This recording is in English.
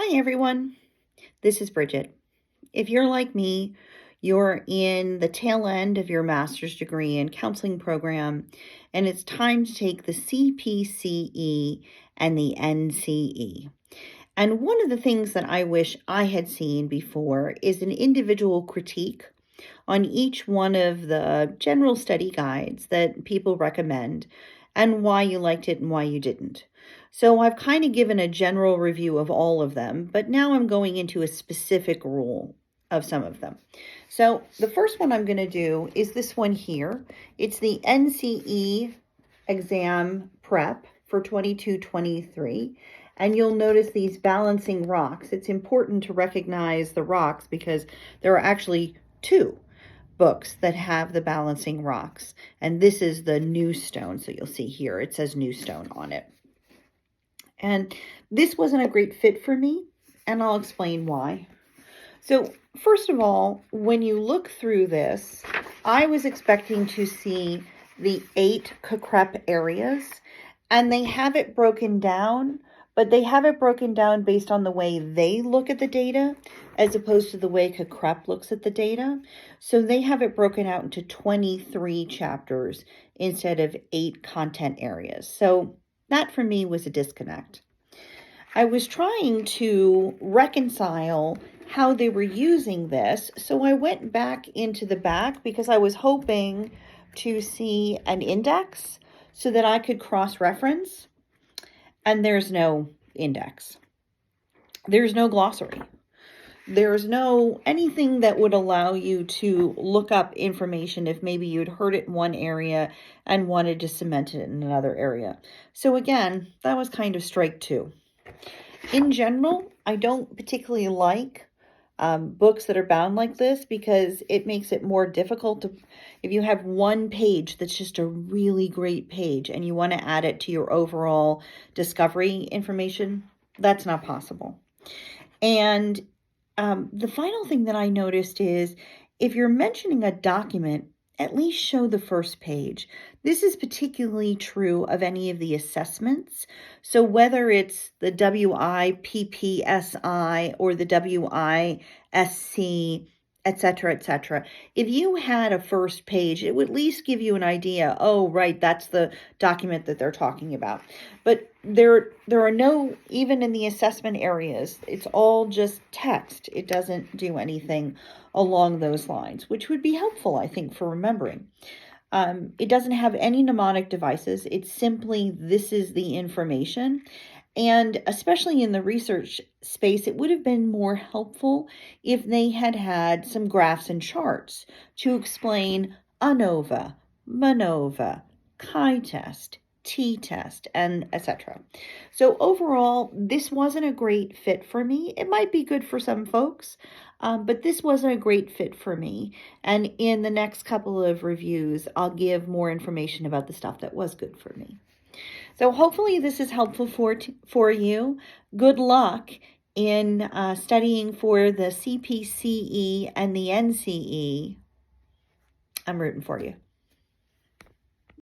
Hi everyone, this is Bridget. If you're like me, you're in the tail end of your master's degree in counseling program, and it's time to take the CPCE and the NCE. And one of the things that I wish I had seen before is an individual critique on each one of the general study guides that people recommend and why you liked it and why you didn't. So I've kind of given a general review of all of them, but now I'm going into a specific rule of some of them. So the first one I'm going to do is this one here. It's the NCE exam prep for 22-23. And you'll notice these balancing rocks. It's important to recognize the rocks because there are actually two books that have the balancing rocks. And this is the Newstone. So you'll see here, it says Newstone on it. And this wasn't a great fit for me, and I'll explain why. So first of all, when you look through this, I was expecting to see the 8 CACREP areas, and they have it broken down, but they have it broken down based on the way they look at the data, as opposed to the way CACREP looks at the data. So they have it broken out into 23 chapters instead of 8 content areas. So that for me was a disconnect. I was trying to reconcile how they were using this, so I went back into the back because I was hoping to see an index so that I could cross-reference, and there's no index. There's no glossary. There's no anything that would allow you to look up information if maybe you'd heard it in one area and wanted to cement it in another area. So again, that was kind of strike two. In general, I don't particularly like books that are bound like this because it makes it more difficult to, if you have one page that's just a really great page and you want to add it to your overall discovery information, that's not possible. And the final thing that I noticed is if you're mentioning a document, at least show the first page. This is particularly true of any of the assessments. So whether it's the WIPPSI or the WISC, etc., if you had a first page, it would at least give you an idea, oh, right, that's the document that they're talking about. But there are no, even in the assessment areas, it's all just text. It doesn't do anything along those lines, which would be helpful, I think, for remembering. It doesn't have any mnemonic devices. It's simply, this is the information. And especially in the research space, it would have been more helpful if they had had some graphs and charts to explain ANOVA, MANOVA, chi-test, t-test, and etc. So overall, this wasn't a great fit for me. It might be good for some folks, but this wasn't a great fit for me. And in the next couple of reviews, I'll give more information about the stuff that was good for me. So hopefully this is helpful for you. Good luck in studying for the CPCE and the NCE. I'm rooting for you.